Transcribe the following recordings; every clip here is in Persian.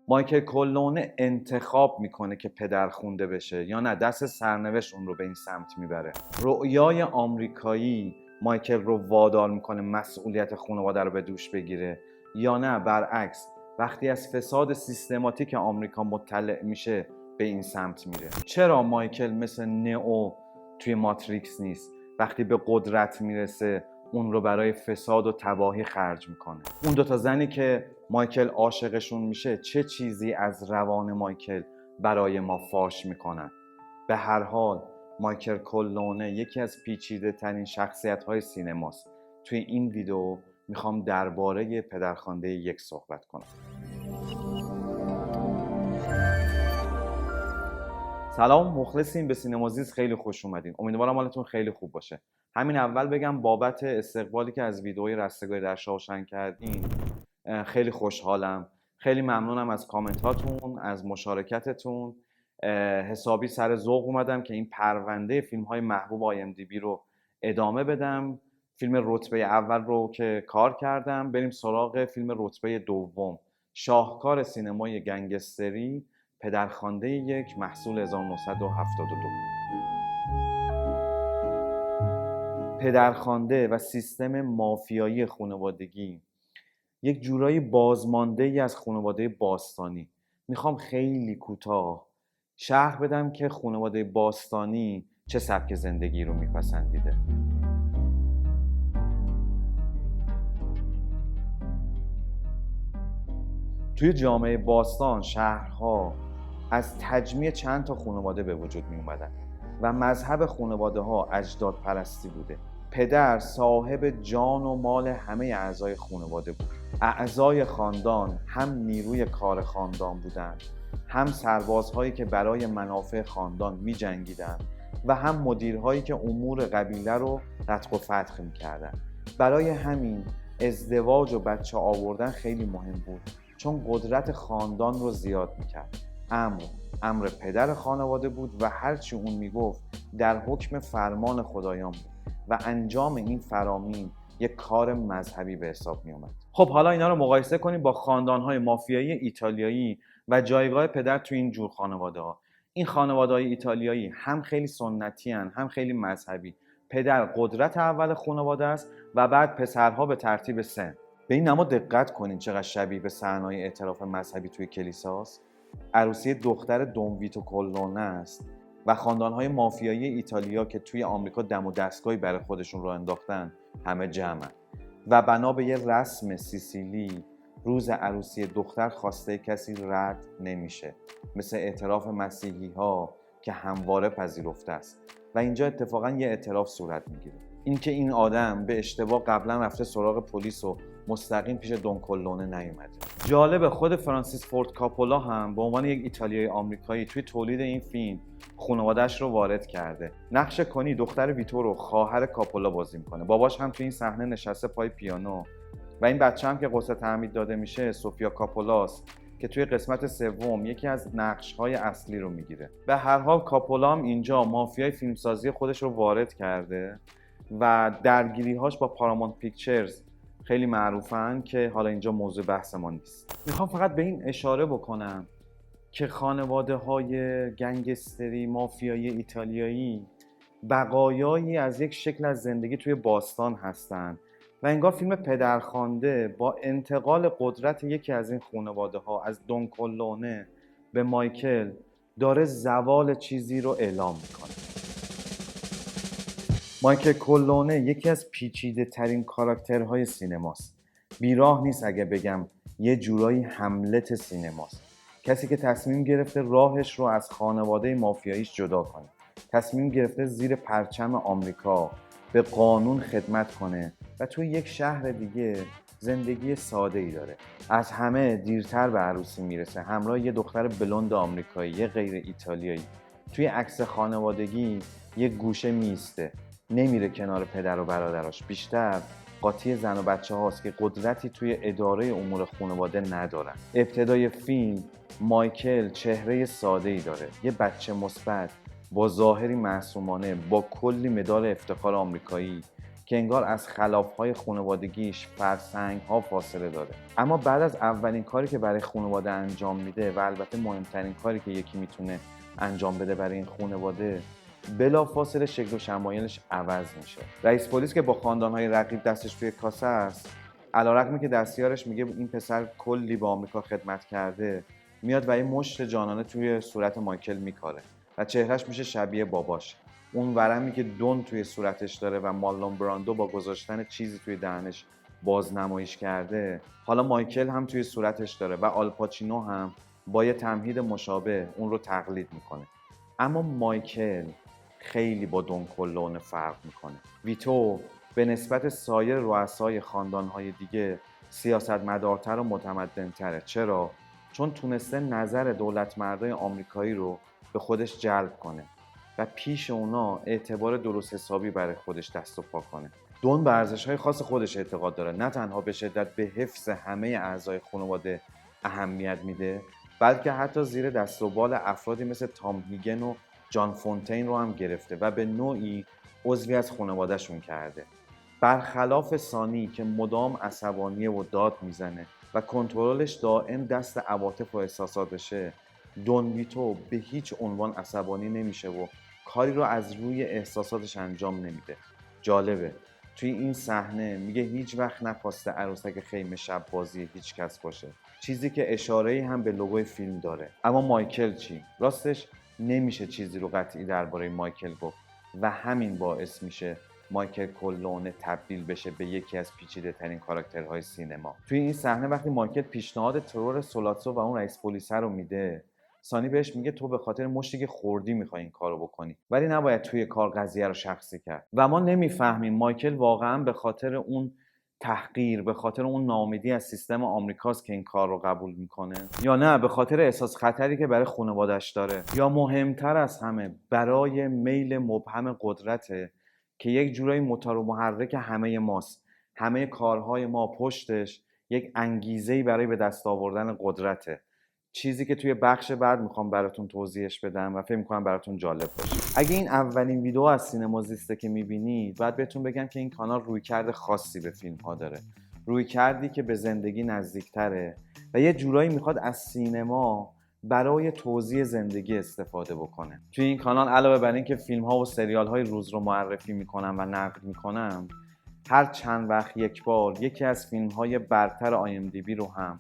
مایکل کورلئونه انتخاب میکنه که پدرخوانده بشه یا نه دست سرنوشت اون رو به این سمت میبره. رؤیای آمریکایی مایکل رو وادار میکنه مسئولیت خانواده رو به دوش بگیره یا نه برعکس وقتی از فساد سیستماتیک آمریکا مطلع میشه به این سمت میره؟ چرا مایکل مثل نئو توی ماتریکس نیست؟ وقتی به قدرت میرسه اون رو برای فساد و تباهی خرج میکنه. اون دوتا زنی که مایکل عاشقشون میشه چه چیزی از روان مایکل برای ما فاش میکنن؟ به هر حال مایکل کورلئونه یکی از پیچیده ترین شخصیت های سینماست. توی این ویدیو میخوام درباره پدرخوانده یک صحبت کنم. سلام، مخلصیم به سینمازیز، خیلی خوش اومدین. امیدوارم حالتون خیلی خوب باشه. همین اول بگم بابت استقبالی که از ویدئوی رستگاری در شاوشنگ کردین خیلی خوشحالم. خیلی ممنونم از کامنت هاتون، از مشارکتتون. حسابی سر ذوق اومدم که این پرونده فیلم های محبوب IMDb رو ادامه بدم. فیلم رتبه اول رو که کار کردم، بریم سراغ فیلم رتبه دوم، شاهکار سینمای گنگستری، پدرخوانده یک، محصول 1972. پدرخوانده و سیستم مافیایی خانوادگی یک جورایی بازمانده ای از خانواده باستانی. میخوام خیلی کوتاه شرح بدم که خانواده باستانی چه سبک زندگی رو میپسندیده. توی جامعه باستان شهرها از تجمیع چند تا خانواده به وجود می اومدن و مذهب خانواده ها اجداد پرستی بوده. پدر صاحب جان و مال همه اعضای خانواده بود. اعضای خاندان هم نیروی کار خاندان بودند، هم سربازهایی که برای منافع خاندان می جنگیدن و هم مدیرهایی که امور قبیله رو رتق و فتق می کردن. برای همین ازدواج و بچه آوردن خیلی مهم بود، چون قدرت خاندان رو زیاد میکرد. امر پدر خانواده بود و هرچی اون میگفت در حکم فرمان خدایان بود و انجام این فرامین یک کار مذهبی به حساب میومد. خب حالا اینا رو مقایسه کنیم با خاندانهای مافیایی ایتالیایی و جایگاه پدر تو این جور خانواده ها. این خانواده های ایتالیایی هم خیلی سنتی هن، هم خیلی مذهبی. پدر قدرت اول خانواده است و بعد پسرها به ترتیب سن. به این نماد دقت کنین چقدر شبیه به صحنه‌های اعتراف مذهبی توی کلیساست. عروسی دختر دون ویتو کورلئونه است و خاندان‌های مافیایی ایتالیا که توی آمریکا دم و دستگاهی برای خودشون رو انداختن همه جمعن و بنا به یه رسم سیسیلی روز عروسی دختر خواسته کسی رد نمیشه، مثل اعتراف مسیحی‌ها که همواره پذیرفته است و اینجا اتفاقا یه اعتراف صورت میگیره. اینکه این آدم به اشتباه قبلا رفته سراغ پلیس و مستقیم پیش دون کورلئونه نیومده. جالبه خود فرانسیس فورد کاپولا هم به عنوان یک ایتالیایی آمریکایی توی تولید این فیلم خانواده‌اش رو وارد کرده. نقش کنی دختر ویتورو خواهر کاپولا بازی میکنه. باباش هم توی این صحنه نشسته پای پیانو و این بچه هم که قصه تعمید داده میشه سوفیا کاپولاست که توی قسمت سوم یکی از نقش‌های اصلی رو میگیره. به هر حال کاپولا هم اینجا مافیای فیلمسازی خودش رو وارد کرده و درگیری‌هاش با پارامونت پیکچرز خیلی معروفن که حالا اینجا موضوع بحث ما نیست. میخوام فقط به این اشاره بکنم که خانواده‌های گنگستری مافیایی ایتالیایی بقایایی از یک شکل از زندگی توی باستان هستن و انگار فیلم پدرخوانده با انتقال قدرت یکی از این خانواده‌ها از دون کورلئونه به مایکل داره زوال چیزی رو اعلام میکنه. مایکل کورلئونه یکی از پیچیده ترین کاراکترهای سینماست. بیراه نیست اگه بگم یه جورایی هملت سینماست. کسی که تصمیم گرفته راهش رو از خانواده مافیاییش جدا کنه. تصمیم گرفته زیر پرچم آمریکا به قانون خدمت کنه و توی یک شهر دیگه زندگی ساده‌ای داره. از همه دیرتر به عروسی میرسه همراه یه دختر بلوند آمریکایی، یه غیر ایتالیایی. توی عکس خانوادگی یه گوشه میسته، نمیره کنار پدر و برادراش، بیشتر قاطی زن و بچه هاست که قدرتی توی اداره امور خانواده ندارن. ابتدای فیلم مایکل چهره ساده‌ای داره، یه بچه مثبت با ظاهری معصومانه با کلی مدال افتخار آمریکایی که انگار از خلافهای خانوادگیش فرسنگ‌ها فاصله داره. اما بعد از اولین کاری که برای خانواده انجام میده و البته مهمترین کاری که یکی میتونه انجام بده برای این خانواده، بلافاصله شکل و شمایلش عوض میشه. رئیس پلیس که با خاندان‌های رقیب دستش توی کاسه است، علیرغمی که دستیارش میگه این پسر کلی با آمریکا خدمت کرده، میاد و یه مشت جانانه توی صورت مایکل میکاره و چهرهش میشه شبیه باباش. اون ورمی که دون توی صورتش داره و مارلون براندو با گذاشتن چیزی توی دهنش بازنماییش کرده، حالا مایکل هم توی صورتش داره و آلپاچینو هم با یه تمهید مشابه اون رو تقلید میکنه. اما مایکل خیلی با دون کورلئونه فرق میکنه. ویتو به نسبت سایر رؤسای خاندانهای دیگه سیاستمدارتر و متمدن‌تره. چرا؟ چون تونسته نظر دولتمردای آمریکایی رو به خودش جلب کنه و پیش اونا اعتبار درست حسابی برای خودش دست و پا کنه. دون به ارزش‌های خاص خودش اعتقاد داره، نه تنها به شدت به حفظ همه اعضای خانواده اهمیت میده، بلکه حتی زیر دست و بال افرادی مثل تام هیگن و جان فونتین رو هم گرفته و به نوعی عضوی از خانواده‌شون کرده. برخلاف سانی که مدام عصبانیه و داد میزنه و کنترلش دائم دست عواطف و احساساتشه، دون ویتو به هیچ عنوان عصبانی نمیشه و کاری رو از روی احساساتش انجام نمیده. جالبه توی این صحنه میگه هیچ وقت نخواسته عروسک خیمه شب بازی هیچ کس باشه، چیزی که اشاره‌ای هم به لوگوی فیلم داره. اما مایکل چی؟ راستش نمیشه چیزی رو قطعی درباره مایکل گفت و همین باعث میشه مایکل کورلئونه تبدیل بشه به یکی از پیچیده‌ترین کاراکترهای سینما. توی این صحنه وقتی مایکل پیشنهاد ترور سولاتسو و اون رئیس پلیس رو میده، سانی بهش میگه تو به خاطر مشتی که خوردی میخوای این کارو بکنی، ولی نباید توی کار قضیه رو شخصی کرد. و ما نمیفهمیم مایکل واقعا به خاطر اون تحقیر، به خاطر اون ناامیدی از سیستم آمریکاست که این کار رو قبول میکنه، یا نه به خاطر احساس خطری که برای خانواده‌اش داره، یا مهمتر از همه برای میل مبهم قدرته که یک جورایی موتور و محرک همه ماست. همه کارهای ما پشتش یک انگیزه‌ای برای به دست آوردن قدرته. چیزی که توی بخش بعد میخوام براتون توضیحش بدم و فکر میکنم براتون جالب باشه. اگه این اولین ویدیو از سینما زیسته که میبینید، باید بهتون بگم که این کانال رویکرد خاصی به فیلم ها داره، رویکردی که به زندگی نزدیکتره و یه جورایی میخواد از سینما برای توضیح زندگی استفاده بکنه. توی این کانال علاوه بر اینکه فیلم ها و سریال های روز رو معرفی میکنم و نقد میکنم، هر چند وقت یک بار یکی از فیلم های برتر IMDb رو هم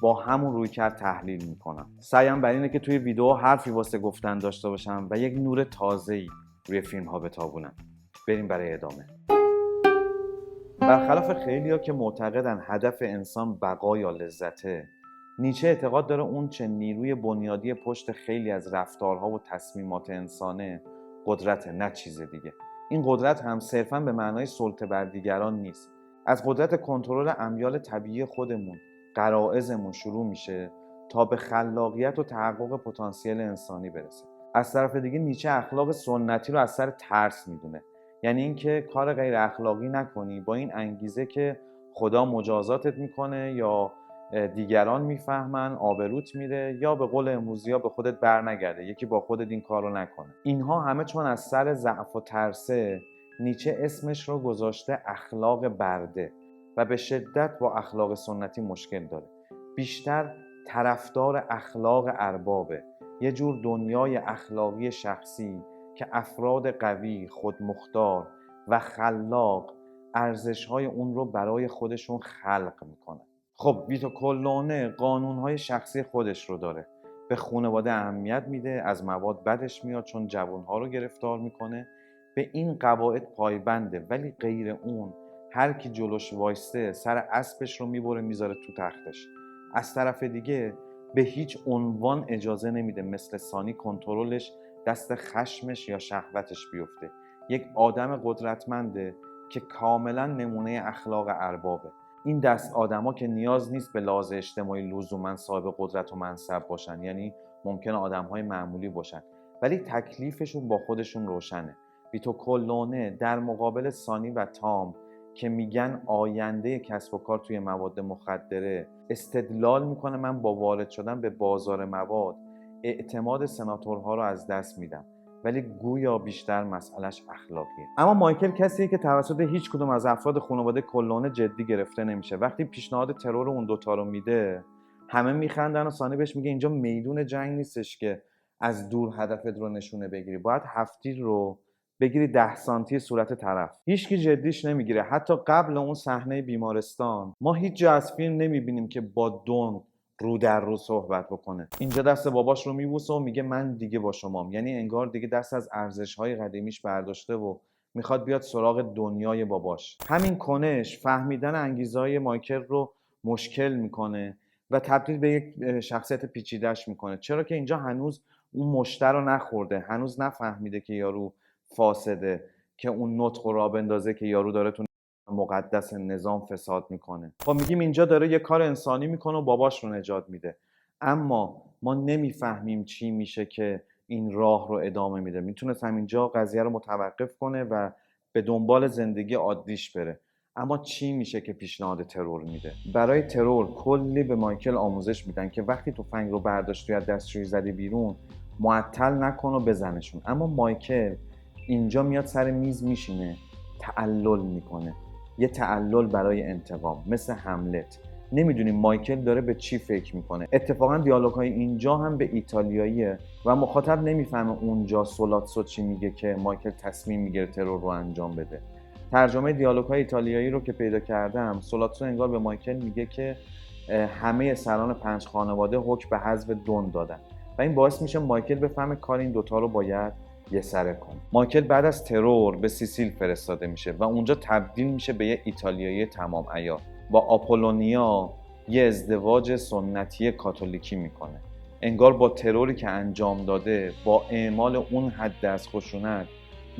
با همون رویکرد تحلیل میکنم. سعیم بر اینه که توی ویدیو حرفی واسه گفتن داشته باشم و یک نور تازه‌ای روی فیلم ها بتابونم. بریم برای ادامه. برخلاف خیلی‌ها که معتقدن هدف انسان بقا یا لذته، نیچه اعتقاد داره اون چه نیروی بنیادی پشت خیلی از رفتارها و تصمیمات انسانه قدرته، نه چیز دیگه. این قدرت هم صرفاً به معنای سلطه بر دیگران نیست. از قدرت کنترل امیال طبیعی خودمون، غرایزمون شروع میشه تا به خلاقیت و تحقق پتانسیل انسانی برسه. از طرف دیگه نیچه اخلاق سنتی رو از سر ترس میدونه، یعنی اینکه کار غیر اخلاقی نکنی با این انگیزه که خدا مجازاتت میکنه یا دیگران میفهمن آبروت میره، یا به قول امروزی ها به خودت بر نگرده، یکی با خودت این کارو نکنه. اینها همه چون از سر ضعف و ترسه، نیچه اسمش رو گذاشته اخلاق برده و به شدت با اخلاق سنتی مشکل داره. بیشتر طرفدار اخلاق اربابه، یه جور دنیای اخلاقی شخصی که افراد قوی، خودمختار و خلاق ارزش‌های اون رو برای خودشون خلق میکنن. خب ویتو کورلئونه قانون‌های شخصی خودش رو داره، به خانواده اهمیت میده، از مواد بدش میاد چون جوان‌ها رو گرفتار میکنه، به این قواعد پایبنده، ولی غیر اون هر کی جلوش وایسته سر اسبش رو میبره میذاره تو تختش. از طرف دیگه به هیچ عنوان اجازه نمیده مثل سانی کنترلش دست خشمش یا شهوتش بیفته. یک آدم قدرتمنده که کاملا نمونه اخلاق اربابه. این دست آدما که نیاز نیست به لحاظ اجتماعی لزوما صاحب قدرت و منصب باشن، یعنی ممکنه آدم‌های معمولی باشن، ولی تکلیفشون با خودشون روشنه. ویتو کورلئونه در مقابل سانی و تام که میگن آینده کسب و کار توی مواد مخدره، استدلال میکنه من با وارد شدن به بازار مواد اعتماد سناتورها رو از دست میدم ولی گویا بیشتر مسئلهش اخلاقیه. اما مایکل کسیه که توسط هیچ کدوم از افراد خانواده کلونه جدی گرفته نمیشه. وقتی پیشنهاد ترور اون دوتا رو میده، همه میخندن و سانی بهش میگه اینجا میدون جنگ نیستش که از دور هدفت رو نشونه بگیری، باید هفتیر رو بگیری 10 سانتی صورت طرف. هیچکی جدیش نمیگیره. حتی قبل اون صحنه بیمارستان ما هیچ جا از فیلم نمیبینیم که با دون رو در رو صحبت بکنه. اینجا دست باباش رو میبوسه و میگه من دیگه با شمام. یعنی انگار دیگه دست از ارزش‌های قدیمیش برداشته و میخواد بیاد سراغ دنیای باباش. همین کنش فهمیدن انگیزه‌های مایکل رو مشکل میکنه و تبدیل به یک شخصیت پیچیده‌اش میکنه. چرا که اینجا هنوز اون مشته رو نخورده، هنوز نفهمیده که یارو فاسده، که اون نطق رو راه بندازه که یارو داره تو مقدس نظام فساد میکنه. خب میگیم اینجا داره یه کار انسانی میکنه و باباش رو نجات میده، اما ما نمیفهمیم چی میشه که این راه رو ادامه میده. میتونست همینجا قضیه رو متوقف کنه و به دنبال زندگی عادیش بره. اما چی میشه که پیشنهاد ترور میده؟ برای ترور کلی به مایکل آموزش میدن که وقتی تفنگ رو برداشتی از دستشویی زدی بیرون، معطل نکن و بزنشون. اما مایکل اینجا میاد سر میز میشینه، تعلل میکنه، یه تعلل برای انتقام، مثل هملت. نمیدونیم مایکل داره به چی فکر میکنه. اتفاقا دیالوگ‌های اینجا هم به ایتالیاییه و مخاطب نمیفهمه اونجا سولاتسو چی میگه که مایکل تصمیم میگیره ترور رو انجام بده. ترجمه دیالوگ‌های ایتالیایی رو که پیدا کردم، سولاتسو انگار به مایکل میگه که همه سران 5 خانواده حکم به حذف دون دادن و این باعث میشه مایکل بفهمه کار این دوتا رو باید یه سره کن. مایکل بعد از ترور به سیسیل فرستاده میشه و اونجا تبدیل میشه به یه ایتالیایی تمام عیار. با آپولونیا یه ازدواج سنتی کاتولیکی میکنه. انگار با تروری که انجام داده، با اعمال اون حد از خشونت،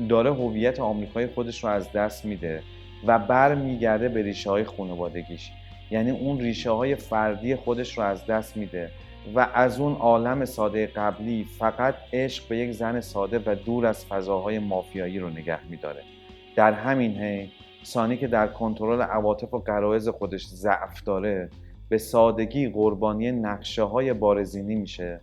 داره هویت آمریکایی خودش رو از دست میده و برمیگرده به ریشه های خانوادگیش. یعنی اون ریشه های فردی خودش رو از دست میده و از اون عالم ساده قبلی فقط عشق به یک زن ساده و دور از فضاهای مافیایی رو نگه میداره. در همین حین سانی که در کنترل عواطف و غرایز خودش ضعف داره، به سادگی قربانی نقشه‌های بارزینی میشه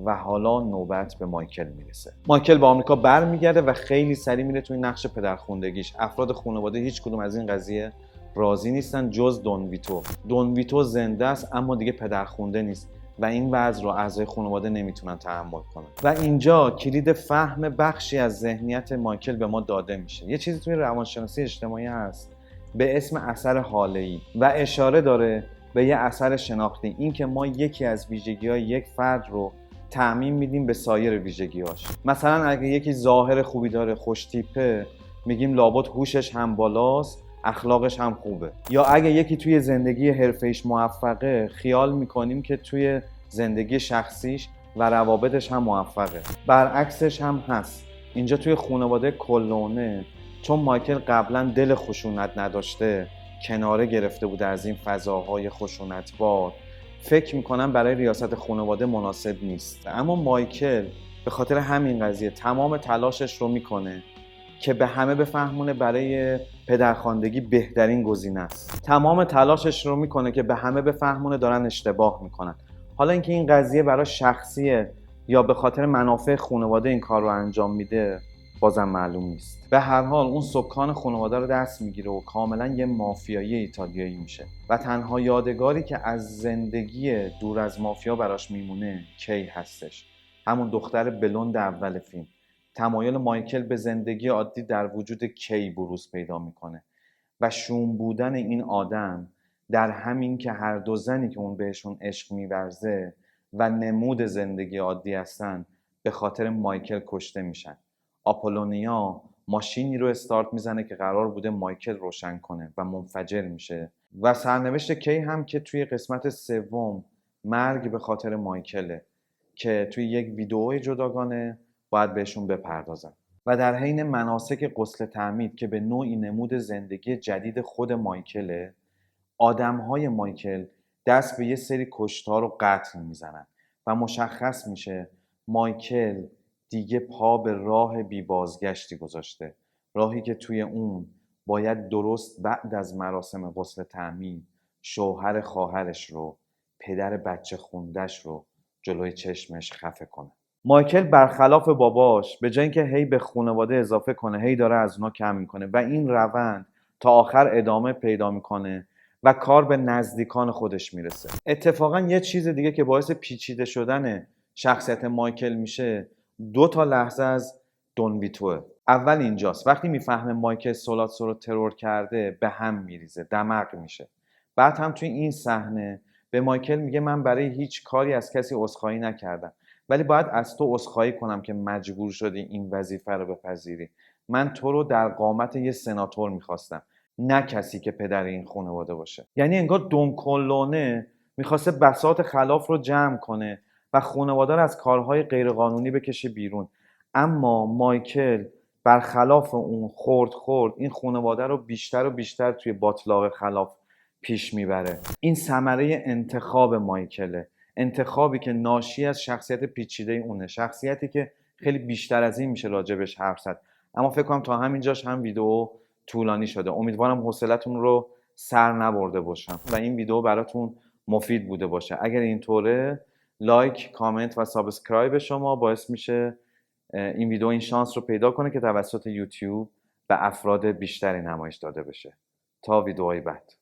و حالا نوبت به مایکل میرسه. مایکل به آمریکا برمیگرده و خیلی سریع میره توی نقش پدرخوندگیش. افراد خانواده هیچ کدوم از این قضیه راضی نیستن جز دون ویتو. دون ویتو زنده است اما دیگه پدرخونده نیست و این وضع رو اعضای خانواده نمیتونن تحمل کنن. و اینجا کلید فهم بخشی از ذهنیت مایکل به ما داده میشه. یه چیزی توی روانشناسی اجتماعی هست به اسم اثر هاله‌ای و اشاره داره به یه اثر شناختی، این که ما یکی از ویژگی‌های یک فرد رو تعمیم میدیم به سایر ویژگی‌هاش. مثلا اگه یکی ظاهر خوبی داره، خوش تیپه، میگیم لابد هوشش هم بالاست، اخلاقش هم خوبه. یا اگه یکی توی زندگی حرفه‌ایش موفقه، خیال میکنیم که توی زندگی شخصیش و روابطش هم موفقه. برعکسش هم هست. اینجا توی خانواده کلونه، چون مایکل قبلا دل خشونت نداشته، کناره گرفته بوده از این فضاهای خشونتبار، فکر میکنم برای ریاست خانواده مناسب نیست. اما مایکل به خاطر همین قضیه تمام تلاشش رو میکنه که به همه بفهمونه برای پدرخواندگی بهترین گزینه است. تمام تلاشش رو میکنه که به همه بفهمونه دارن اشتباه میکنن. حالا اینکه این قضیه برای شخصیه یا به خاطر منافع خانواده این کار رو انجام میده بازم معلوم نیست. به هر حال اون سکان خانواده رو دست میگیره و کاملا یه مافیایی ایتالیایی میشه و تنها یادگاری که از زندگی دور از مافیا براش میمونه کی هستش، همون دختر بلوند اول فیلم. تمایل مایکل به زندگی عادی در وجود کی بروز پیدا میکنه و شوم بودن این آدم در همین که هر دو زنی که اون بهشون عشق میورزه و نمود زندگی عادی هستن به خاطر مایکل کشته میشن. آپولونیا ماشینی رو استارت میزنه که قرار بوده مایکل روشن کنه و منفجر میشه و سرنوشت کی هم که توی قسمت سوم مرگ به خاطر مایکله که توی یک ویدئوی جداگانه باید بهشون بپردازن. و در حین مناسک غسل تعمید که به نوعی نمود زندگی جدید خود مایکله، آدمهای مایکل دست به یه سری کشتار و قتل میزنن و مشخص میشه مایکل دیگه پا به راه بی بازگشتی گذاشته، راهی که توی اون باید درست بعد از مراسم غسل تعمید شوهر خواهرش رو، پدر بچه خوندش رو جلوی چشمش خفه کنه. مایکل برخلاف باباش به جای اینکه هی به خانواده اضافه کنه، هی داره از اونا کم میکنه و این روند تا آخر ادامه پیدا میکنه و کار به نزدیکان خودش میرسه. اتفاقا یه چیز دیگه که باعث پیچیده شدن شخصیت مایکل میشه، 2 لحظه از دون ویتوه. اول اینجاست، وقتی میفهمه مایکل سولاتسو رو ترور کرده به هم میریزه، دمق میشه. بعد هم توی این صحنه به مایکل میگه من برای هیچ کاری از کسی عذرخواهی نکردم، ولی باید از تو عذرخواهی کنم که مجبور شدی این وظیفه رو بپذیری. من تو رو در قامت یه سناتور میخواستم، نه کسی که پدر این خانواده باشه. یعنی انگار دون کورلئونه میخواسته بساط خلاف رو جمع کنه و خانواده رو از کارهای غیرقانونی بکشه بیرون. اما مایکل برخلاف اون خورد این خانواده رو بیشتر و بیشتر توی باطلاق خلاف پیش میبره. این ثمره انتخاب مایکله، انتخابی که ناشی از شخصیت پیچیده اونه، شخصیتی که خیلی بیشتر از این میشه راجبش حرف زد. اما فکر کنم تا همینجاش هم ویدیو طولانی شده. امیدوارم حوصلتون رو سر نبرده باشم و این ویدیو براتون مفید بوده باشه. اگر اینطوره لایک، کامنت و سابسکرایب شما باعث میشه این ویدیو این شانس رو پیدا کنه که توسط یوتیوب به افراد بیشتری نمایش داده بشه. تا ویدیوهای بعد.